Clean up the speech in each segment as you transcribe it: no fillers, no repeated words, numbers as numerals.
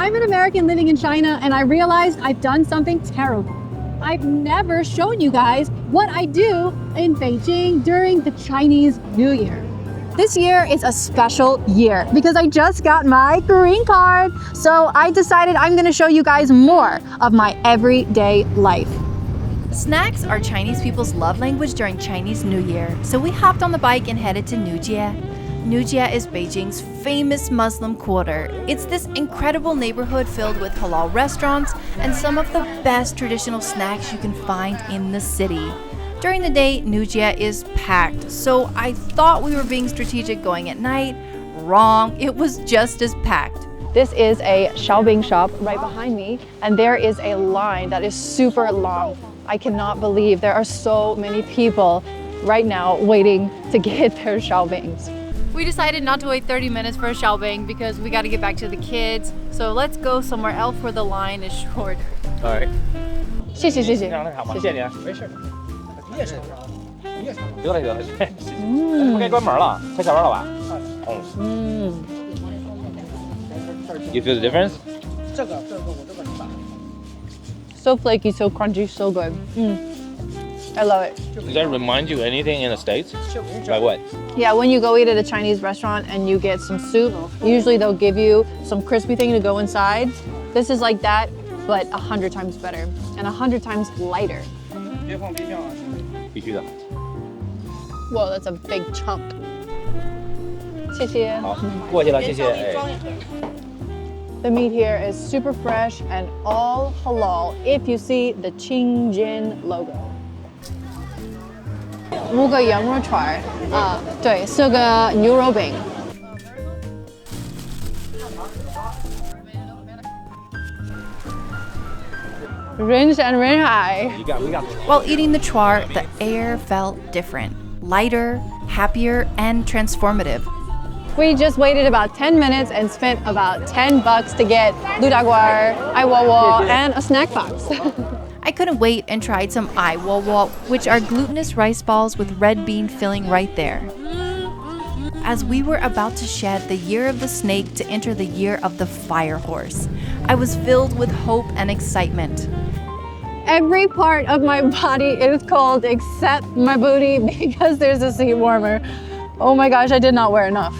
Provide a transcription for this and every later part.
I'm an American living in China, and I realized I've done something terrible. I've never shown you guys what I do in Beijing during the Chinese New Year. This year is a special year because I just got my green card. So I decided I'm gonna show you guys more of my everyday life. Snacks are Chinese people's love language during Chinese New Year, so we hopped on the bike and headed to Niujie. Niujie is Beijing's famous Muslim quarter. It's this incredible neighborhood filled with halal restaurants and some of the best traditional snacks you can find in the city. During the day, Niujie is packed, so I thought we were being strategic going at night. Wrong, it was just as packed. This is a Xiaobing shop right behind me, and there is a line that is super long. I cannot believe there are so many people right now waiting to get their Xiaobings. We decided not to wait 30 minutes for a Xiaobing because we got to get back to the kids. So let's go somewhere else where the line is shorter. All right. 谢谢谢谢。谢谢你啊，没事。得了得了，不该关门了，快下班了吧？You feel the difference? So flaky, so crunchy, so good. I love it. Does that remind you anything in the States? Like what? Yeah, when you go eat at a Chinese restaurant and you get some soup, usually they'll give you some crispy thing to go inside. This is like that, but 100 times better and 100 times lighter. 必须的。 Whoa, that's a big chunk. 谢谢。好，过去了，谢谢。哎。 The meat here is super fresh and all halal if you see the Qingjin logo. 5个羊肉串对，4个牛肉饼。人山人海。 While eating the char, the air felt different, lighter, happier, and transformative. We just waited about 10 minutes and spent about $10 to get ludaguar, aiwawa, and a snack box. I couldn't wait and tried some aiwawa, which are glutinous rice balls with red bean filling right there. As we were about to shed the year of the snake to enter the year of the fire horse, I was filled with hope and excitement. Every part of my body is cold except my booty because there's a seat warmer. Oh my gosh, I did not wear enough.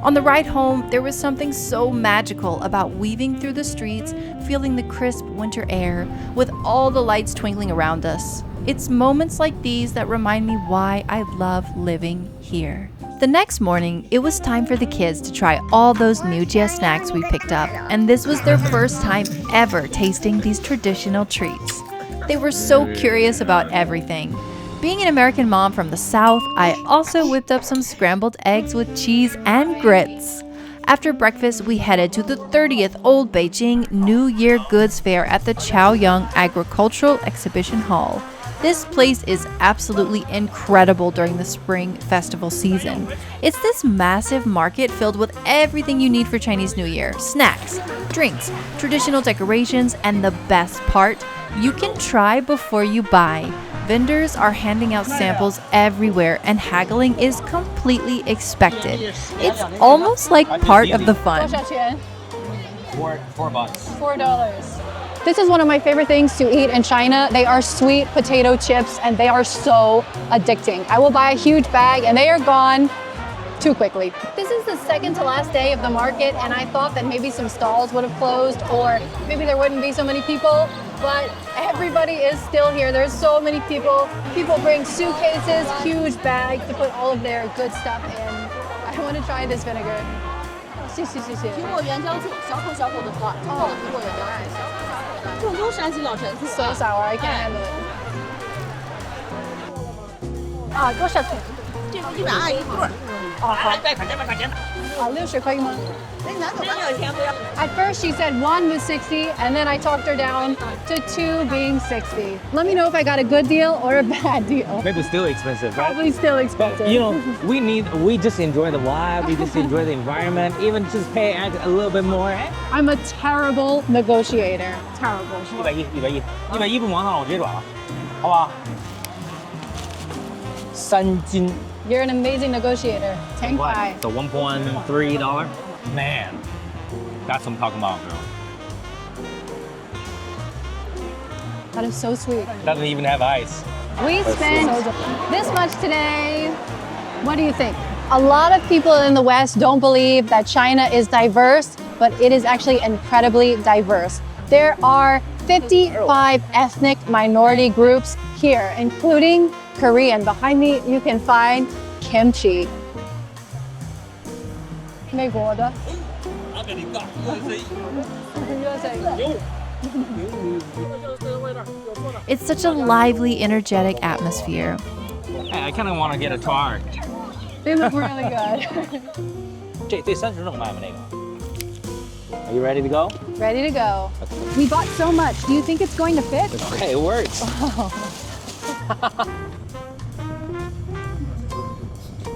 On the ride home, there was something so magical about weaving through the streets, feeling the crisp winter air, with all the lights twinkling around us. It's moments like these that remind me why I love living here. The next morning, it was time for the kids to try all those Niujie snacks we picked up, and this was their first time ever tasting these traditional treats. They were so curious about everything. Being an American mom from the South, I also whipped up some scrambled eggs with cheese and grits. After breakfast, we headed to the 30th Old Beijing New Year Goods Fair at the Chaoyang Agricultural Exhibition Hall. This place is absolutely incredible during the spring festival season. It's this massive market filled with everything you need for Chinese New Year: snacks, drinks, traditional decorations, and the best part, you can try before you buy. Vendors are handing out samples everywhere and haggling is completely expected. It's almost like part of the fun. $4. This is one of my favorite things to eat in China. They are sweet potato chips and they are so addicting. I will buy a huge bag and they are gone too quickly. This is the second to last day of the market and I thought that maybe some stalls would have closed or maybe there wouldn't be so many people, but everybody is still here. There's so many people. People bring suitcases, huge bags to put all of their good stuff in. I want to try this vinegar. 谢谢谢谢。苹果原浆醋，小口小口的喝，最后的苹果原浆醋，正宗山西老陈醋。So sour, I can't handle it. 啊，多少钱？这个120一对儿。哦，好。再砍钱。好，60可以吗？那拿走吧。没有钱不要。 At first she said one was 60 and then I talked her down to 2 being 60. Let me know if I got a good deal or a bad deal. Maybe still expensive, right? Probably still expensive. You know, we just enjoy the vibe, we just enjoy the environment, even just pay a little bit more. I'm a terrible negotiator. Terrible. 110不忙上了，我直接转了，好不好？3斤。 You're an amazing negotiator. 10 块。 So $1.3. Man, That's what I'm talking about, girl. That is so sweet. Doesn't even have ice. We spent this much today. What do you think? A lot of people in the West don't believe that China is diverse, but it is actually incredibly diverse. There are 55 ethnic minority groups here, including Korean. Behind me, you can find kimchi. 美国的。It's such a lively, energetic atmosphere. Hey, I kind of want to get a tar. They look really good. 这30能卖吗那个 Are you ready to go? Ready to go. We bought so much. Do you think it's going to fit? Okay, it works.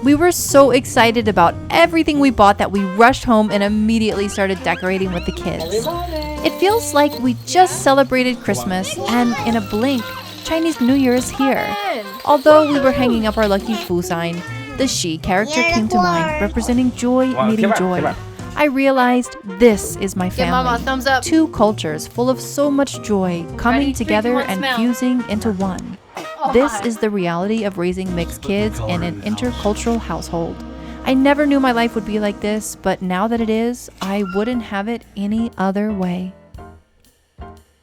We were so excited about everything we bought that we rushed home and immediately started decorating with the kids. It feels like we just celebrated Christmas, and in a blink, Chinese New Year is here. Although we were hanging up our lucky Fu sign, the she character came to mind, representing joy meeting joy. I realized this is my family. Mama, thumbs up. Two cultures full of so much joy coming together and fusing into one. This is the reality of raising mixed kids in an intercultural household. I never knew my life would be like this, but now that it is, I wouldn't have it any other way.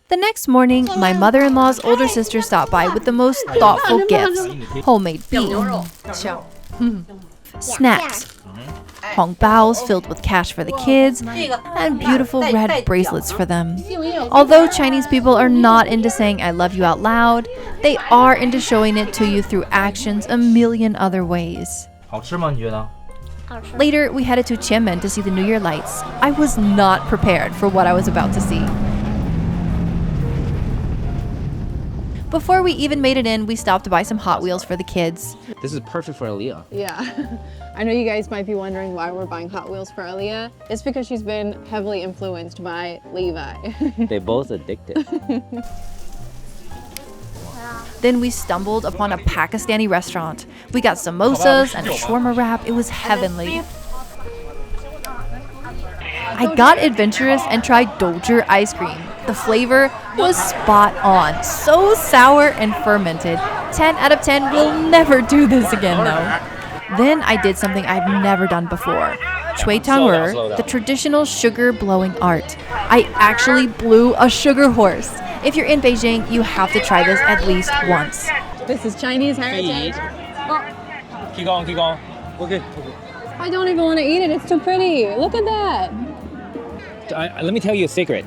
The next morning, my mother-in-law's older sister stopped by with the most thoughtful gifts. Homemade beef, snacks, hongbao filled with cash for the kids, and beautiful red bracelets for them. Although Chinese people are not into saying I love you out loud, they are into showing it to you through actions a million other ways. 好吃吗？你觉得？ Later, we headed to Qianmen to see the New Year lights. I was not prepared for what I was about to see. Before we even made it in, we stopped to buy some Hot Wheels for the kids. This is perfect for Aaliyah. Yeah. I know you guys might be wondering why we're buying Hot Wheels for Aaliyah. It's because she's been heavily influenced by Levi. They both addicted. Then we stumbled upon a Pakistani restaurant. We got samosas and a shawarma wrap. It was heavenly. I got adventurous and tried Dojer ice cream. The flavor was spot on. So sour and fermented. 10 out of 10. We'll never do this again though. Then I did something I've never done before. Chui Tang'er, the traditional sugar blowing art. I actually blew a sugar horse. If you're in Beijing, you have to try this at least once. This is Chinese heritage. Keep going, keep going. Okay. I don't even want to eat it. It's too pretty. Look at that. Let me tell you a secret.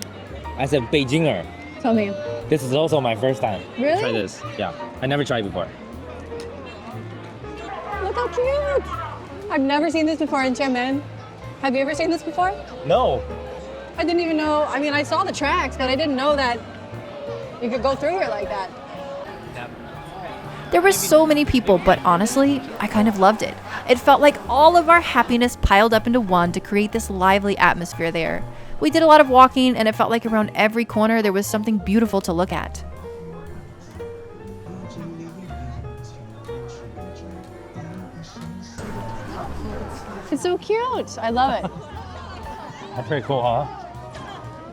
As a Beijinger, Tell me. this is also my first time. Really? Try this. Yeah, I never tried before. Look how cute. I've never seen this before in Qianmen. Have you ever seen this before? No. I didn't even know. I mean, I saw the tracks, but I didn't know that you could go through here like that. There were so many people, but honestly, I kind of loved it. It felt like all of our happiness piled up into one to create this lively atmosphere there. We did a lot of walking, and it felt like around every corner there was something beautiful to look at. It's so cute. I love it. That's pretty cool, huh?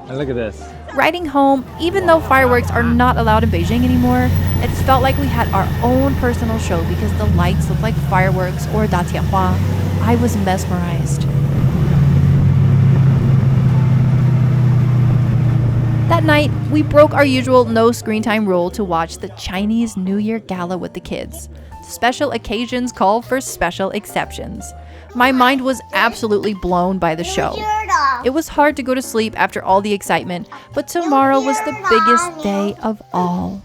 And look at this. Riding home, even though fireworks are not allowed in Beijing anymore, it felt like we had our own personal show because the lights looked like fireworks or datiehua. I was mesmerized. That night, we broke our usual no screen time rule to watch the Chinese New Year Gala with the kids. Special occasions call for special exceptions. My mind was absolutely blown by the show. It was hard to go to sleep after all the excitement, but tomorrow was the biggest day of all.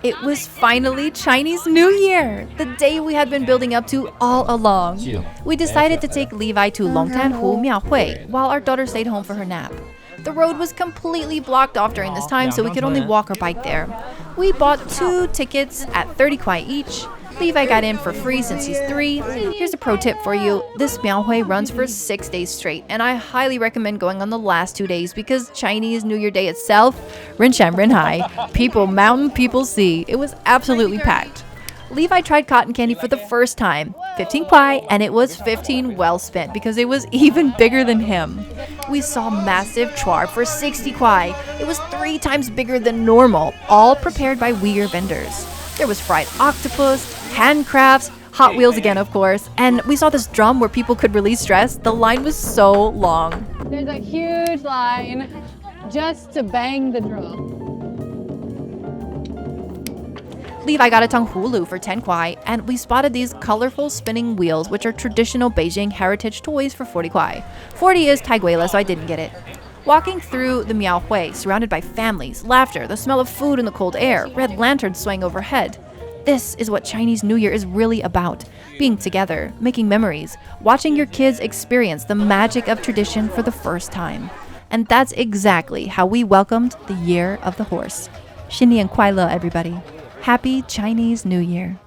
It was finally Chinese New Year, the day we had been building up to all along. We decided to take Levi to Longtanhu Miaohui while our daughter stayed home for her nap. The road was completely blocked off during this time, so we could only walk or bike there. We bought 2 tickets at 30 kuai each. Levi got in for free since he's 3. Here's a pro tip for you. This Miaohui runs for 6 days straight, and I highly recommend going on the last 2 days because Chinese New Year Day itself, Rinshan Rinhai, people mountain, people sea. It was absolutely packed. Levi tried cotton candy for the first time, 15 kuai, and it was 15 well spent because it was even bigger than him. We saw massive char for 60 kwai. It was 3 times bigger than normal, all prepared by Uyghur vendors. There was fried octopus, handcrafts, Hot Wheels again, of course, and we saw this drum where people could release stress. The line was so long. There's a huge line just to bang the drum. Levi got a Tanghulu for 10 kwai, and we spotted these colorful spinning wheels, which are traditional Beijing heritage toys for 40 kwai. 40 is Taiguela, so I didn't get it. Walking through the Miaohui, surrounded by families, laughter, the smell of food in the cold air, red lanterns swaying overhead. This is what Chinese New Year is really about. Being together, making memories, watching your kids experience the magic of tradition for the first time. And that's exactly how we welcomed the Year of the Horse. 新年快乐, everybody. Happy Chinese New Year.